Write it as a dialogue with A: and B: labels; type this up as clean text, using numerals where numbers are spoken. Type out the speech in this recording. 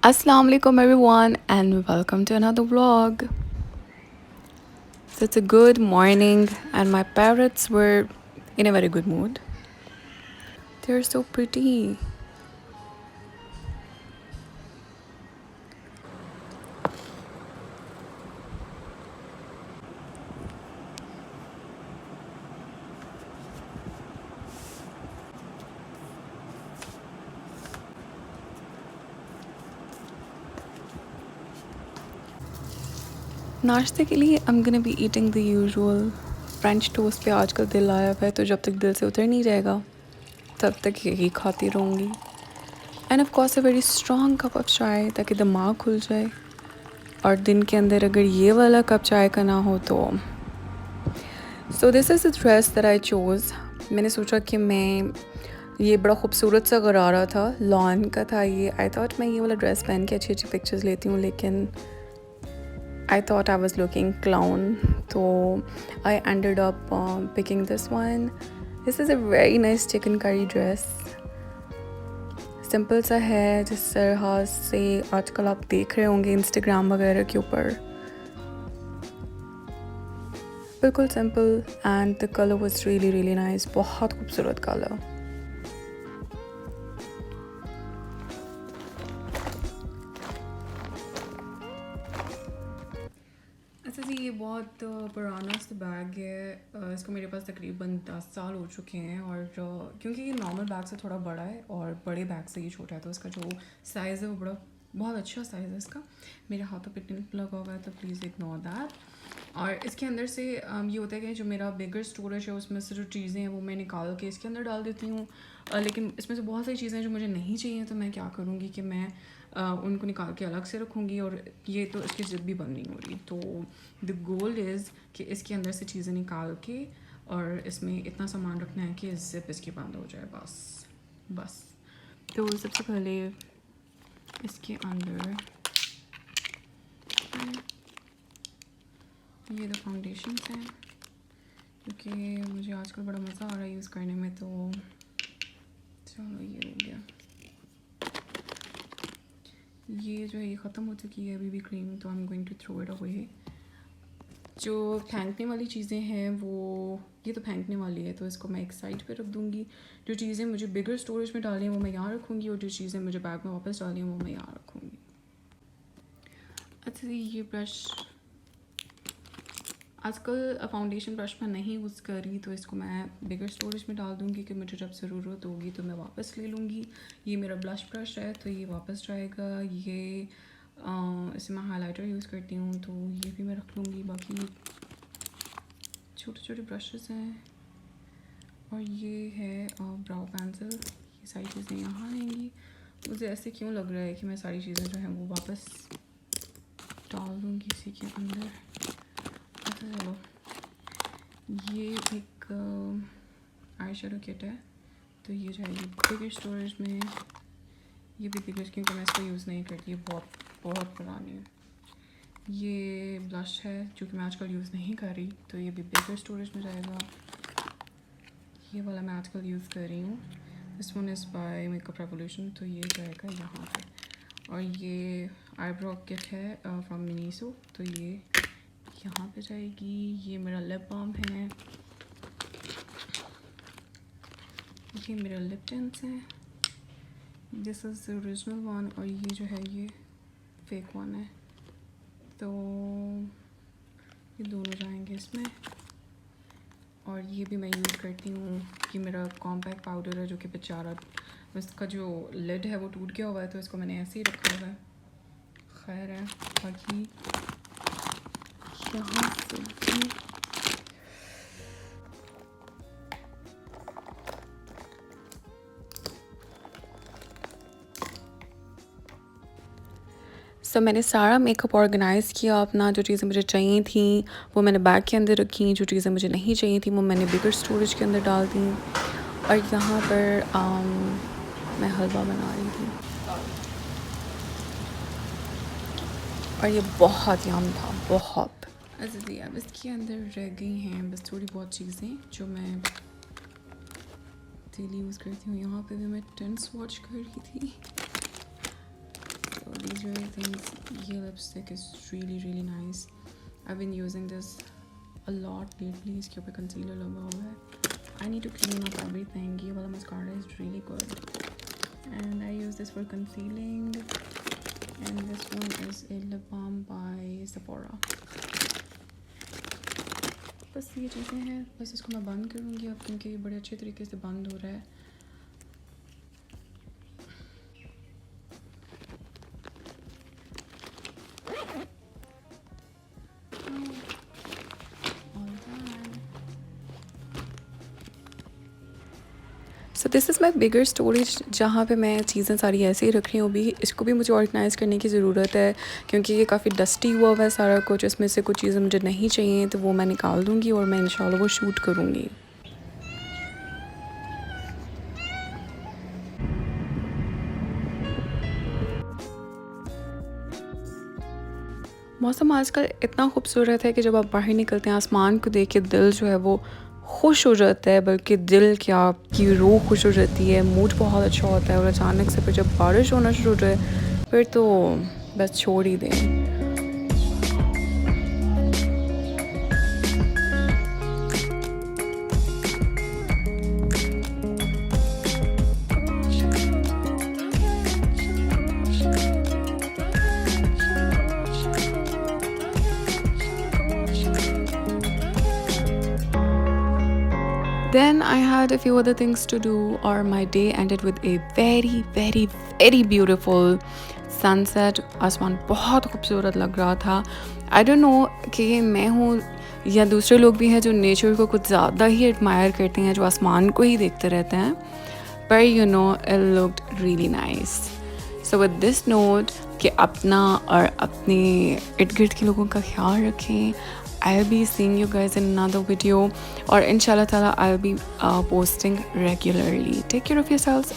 A: Assalamu alaikum everyone and welcome to another vlog. So it's a good morning and my parrots were in a very good mood. They're so pretty. नाश्ते के लिए I'm gonna be eating the usual French toast पे आजकल दिल आया है तो जब तक दिल से उतर नहीं जाएगा तब तक यही खाती रहूँगी. And of course a very strong cup of चाय ताकि दिमाग खुल जाए. और दिन के अंदर अगर ये वाला कप चाय का ना हो तो So this is the dress that I chose. मैंने सोचा कि मैं ये बड़ा खूबसूरत सा गरारा था, लॉन का था ये. आई थॉट मैं ये वाला ड्रेस पहन के अच्छी अच्छी पिक्चर्स लेती हूँ, लेकिन I thought I was looking clown, तो I ended up picking this one. This is a very nice chicken curry dress. Simple सा है, जिस तरह से आजकल आप देख रहे होंगे इंस्टाग्राम वगैरह के ऊपर. बिल्कुल simple and the colour was really really nice. बहुत खूबसूरत कलर. अच्छा जी, ये बहुत पुराना सा बैग है. इसको मेरे पास तकरीबन 10 साल हो चुके हैं. और क्योंकि ये नॉर्मल बैग से थोड़ा बड़ा है और बड़े बैग से ये छोटा है, तो इसका जो साइज़ है वो बहुत अच्छा साइज़ है इसका. मेरे हाथों पे टिंट लगा हुआ है तो प्लीज़ इग्नोर दैट. और इसके अंदर से ये होता है कि जो मेरा बिगर स्टोरेज है उसमें से जो चीज़ें हैं वो मैं निकाल के इसके अंदर डाल देती हूँ. लेकिन इसमें से बहुत सारी चीज़ें हैं जो मुझे नहीं चाहिए, तो मैं क्या करूँगी कि मैं उनको निकाल के अलग से रखूँगी. और ये तो इसकी ज़िप भी बंद नहीं हो रही. तो द गोल इज़ कि इसके अंदर से चीज़ें निकाल के और इसमें इतना सामान रखना है कि ज़िप इसकी बंद हो जाए. बस. तो सबसे पहले इसके अंदर ये द फाउंडेशन है, क्योंकि मुझे आजकल बड़ा मज़ा आ रहा है यूज़ करने में. तो चलो ये हो गया. ये जो है ये ख़त्म हो चुकी है अभी भी क्रीम, तो I am going to throw it away. जो फेंकने वाली चीज़ें हैं वो ये तो फेंकने वाली है, तो इसको मैं एक साइड पे रख दूँगी. जो चीज़ें मुझे बिगर स्टोरेज में डालनी है वो मैं यहाँ रखूँगी, और जो चीज़ें मुझे बैग में वापस डालनी है वो मैं यहाँ रखूँगी. अच्छा, ये ब्रश आजकल फाउंडेशन ब्रश मैं नहीं यूज़ कर रही, तो इसको मैं बिगर स्टोरेज में डाल दूँगी कि मुझे जब ज़रूरत होगी तो मैं वापस ले लूँगी. ये मेरा ब्लश ब्रश है तो ये वापस जाएगा. ये इसे मैं हाइलाइटर यूज़ करती हूँ तो ये भी मैं रख लूँगी. बाकी छोटे छोटे ब्रशेस हैं. और ये है ब्राउ पेंसिल. ये सारी चीज़ें यहाँ आएंगी. मुझे ऐसे क्यों लग रहा है कि मैं सारी चीज़ें जो हैं वो वापस डाल दूँगी इसी के अंदर. चलो, ये एक आई शेडो किट है, तो ये जाएगी बिगर स्टोरेज में. ये भी बिगर, क्योंकि मैं इसको यूज़ नहीं करती, ये बहुत पुरानी है. ये ब्लश है जो कि मैं आजकल यूज़ नहीं कर रही, तो ये भी बिगर स्टोरेज में जाएगा. ये वाला मैं आजकल यूज़ कर रही हूँ. This one is by makeup revolution, तो ये जाएगा यहाँ पे. और ये आईब्रो किट है फ्रॉम मिनीसो, तो ये यहाँ पे जाएगी. ये मेरा लिप बाम है. ये मेरा लिप टिंट है. This is the original one, और ये जो है ये फेक वन है. तो ये दोनों जाएंगे इसमें. और ये भी मैं यूज़ करती हूँ कि मेरा कॉम्पैक्ट पाउडर है जो कि बेचारा, इसका जो लिड है वो टूट गया हुआ है, तो इसको मैंने ऐसे ही रखा हुआ है. खैर है. बाकी यहाँ से तो मैंने सारा मेकअप ऑर्गेनाइज़ किया अपना. जो चीज़ें मुझे चाहिए थी वो मैंने बैग के अंदर रखी. जो चीज़ें मुझे नहीं चाहिए थी वो मैंने बिगर स्टोरेज के अंदर डाल दी. और यहाँ पर मैं हलवा बना रही थी, और ये बहुत यम था, बहुत. अच्छा जी, अब इसके अंदर रह गई हैं बस थोड़ी बहुत चीज़ें जो मैं डेली यूज़ करती हूँ. यहाँ पे भी मैं टिंट स्वॉच कर रही थी. So these are things. ये lipstick is really nice. I've been using this a lot lately. इसके ऊपर concealer लगा हुआ है. I need to clean up everything. ये वाला mascara is really good. And I use this for concealing. And this one is a lip balm by Sephora. बस ये चीज़ें हैं. बस इसको मैं बंद करूँगी अब क्योंकि ये बड़े अच्छे तरीके से बंद हो रहा है. So this is my bigger storage जहाँ पे मैं चीज़ें सारी ऐसे ही रख रही हूँ. अभी इसको भी मुझे ऑर्गेनाइज़ करने की ज़रूरत है क्योंकि ये काफ़ी डस्टी हुआ है सारा कुछ. इसमें से कुछ चीज़ें मुझे नहीं चाहिए तो वो मैं निकाल दूँगी और मैं इंशाल्लाह वो शूट करूँगी. मौसम आजकल इतना खूबसूरत है कि जब आप बाहर निकलते हैं आसमान को देख के दिल जो है वो खुश हो जाता है. बल्कि दिल क्या, आपकी रूह खुश हो जाती है. मूड बहुत अच्छा होता है. और अचानक से फिर जब बारिश होना शुरू हो जाए फिर तो बस छोड़ ही दें. Then I had a few other things to do or my day ended with a very beautiful sunset. आसमान बहुत खूबसूरत लग रहा था. I don't know कि मैं हूँ या दूसरे लोग भी हैं जो नेचर को कुछ ज़्यादा ही एडमायर करते हैं, जो आसमान को ही देखते रहते हैं. But you know, it looked really nice. So with this note कि अपना और अपने इर्द गिर्द के लोगों का ख्याल रखें. I'll be seeing you guys in another video or inshallah ta'ala I'll be posting regularly. Take care of yourselves.